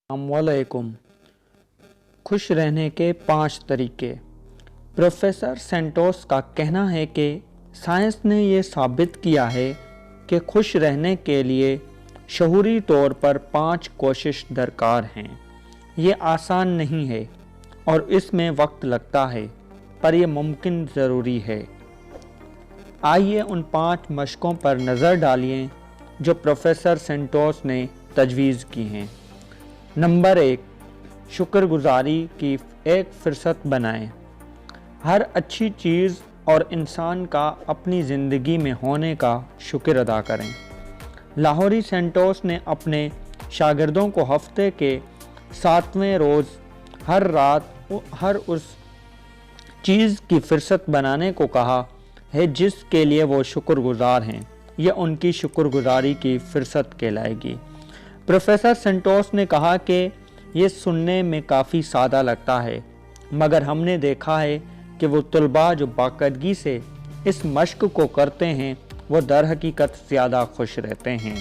अस्सलामुअलैकुम। खुश रहने के 5 तरीके। प्रोफेसर सेंटोस का कहना है कि साइंस ने ये साबित किया है कि खुश रहने के लिए शऊरी तौर पर 5 कोशिश दरकार हैं। ये आसान नहीं है और इसमें वक्त लगता है, पर यह मुमकिन ज़रूरी है। आइए उन 5 मशकों पर नज़र डालिए जो प्रोफेसर सेंटोस ने तजवीज़ की हैं। नंबर 1, शुक्रगुजारी की एक फ़ुर्सत बनाएं। हर अच्छी चीज़ और इंसान का अपनी ज़िंदगी में होने का शुक्र अदा करें। लाहौरी सेंटोस ने अपने शागिर्दों को हफ्ते के 7वें रोज़ हर रात हर उस चीज़ की फ़ुर्सत बनाने को कहा है जिसके लिए वो शुक्रगुजार हैं। यह उनकी शुक्रगुजारी की फ़ुर्सत कहलाएगी। प्रोफेसर सेंटोस ने कहा कि ये सुनने में काफ़ी सादा लगता है, मगर हमने देखा है कि वो तलबा जो बाकायदगी से इस मश्क को करते हैं वो दर हकीकत ज़्यादा खुश रहते हैं।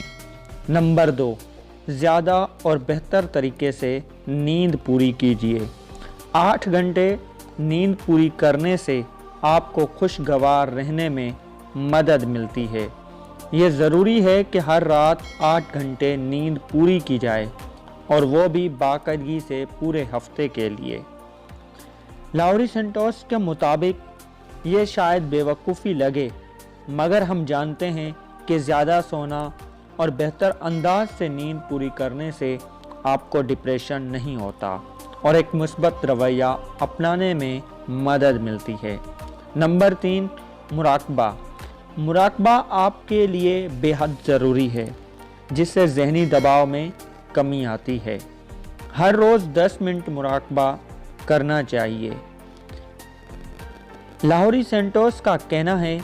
नंबर 2, ज़्यादा और बेहतर तरीके से नींद पूरी कीजिए। 8 घंटे नींद पूरी करने से आपको खुशगवार रहने में मदद मिलती है। ये ज़रूरी है कि हर रात 8 घंटे नींद पूरी की जाए और वो भी बाकायदगी से पूरे हफ्ते के लिए। लाहौरी सेंटोस के मुताबिक ये शायद बेवकूफ़ी लगे, मगर हम जानते हैं कि ज़्यादा सोना और बेहतर अंदाज से नींद पूरी करने से आपको डिप्रेशन नहीं होता और एक मुस्बत रवैया अपनाने में मदद मिलती है। नंबर 3, मुराकबा आपके लिए बेहद ज़रूरी है, जिससे ज़हनी दबाव में कमी आती है। हर रोज़ 10 मिनट मुराकबा करना चाहिए। लाहौरी सेंटोस का कहना है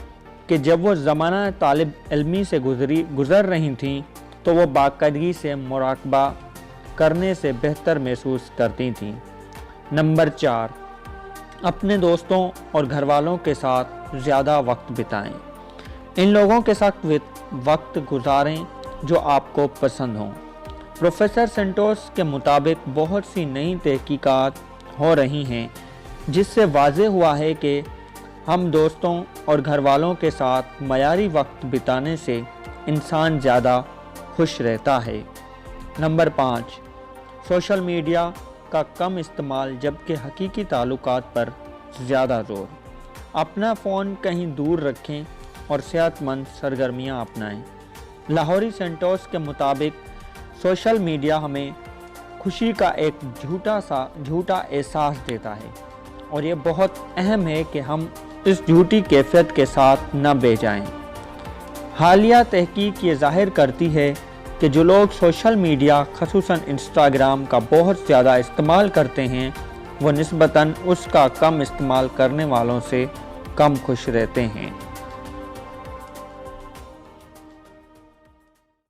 कि जब वो ज़माना तालिब इल्मी से गुज़र रही थीं तो वो बाकायदगी से मुराकबा करने से बेहतर महसूस करती थीं। नंबर 4, अपने दोस्तों और घरवालों के साथ ज़्यादा वक्त बिताएं। इन लोगों के साथ वक्त गुजारें जो आपको पसंद हों। प्रोफेसर सेंटोस के मुताबिक बहुत सी नई तहकीकात हो रही हैं जिससे वाज़ेह हुआ है कि हम दोस्तों और घरवालों के साथ मयारी वक्त बिताने से इंसान ज़्यादा खुश रहता है। नंबर 5, सोशल मीडिया का कम इस्तेमाल जबकि हकीकी ताल्लुकात पर ज़्यादा ज़ोर। अपना फ़ोन कहीं दूर रखें और सेहतमंद सरगर्मियाँ अपनाएं। लाहौरी सेंटोस के मुताबिक सोशल मीडिया हमें खुशी का एक झूठा एहसास देता है और ये बहुत अहम है कि हम इस झूठी कैफियत के साथ न बह जाएं। हालिया तहकीक ये ज़ाहिर करती है कि जो लोग सोशल मीडिया ख़ुसूसन इंस्टाग्राम का बहुत ज़्यादा इस्तेमाल करते हैं वो निस्बतन उसका कम इस्तेमाल करने वालों से कम खुश रहते हैं।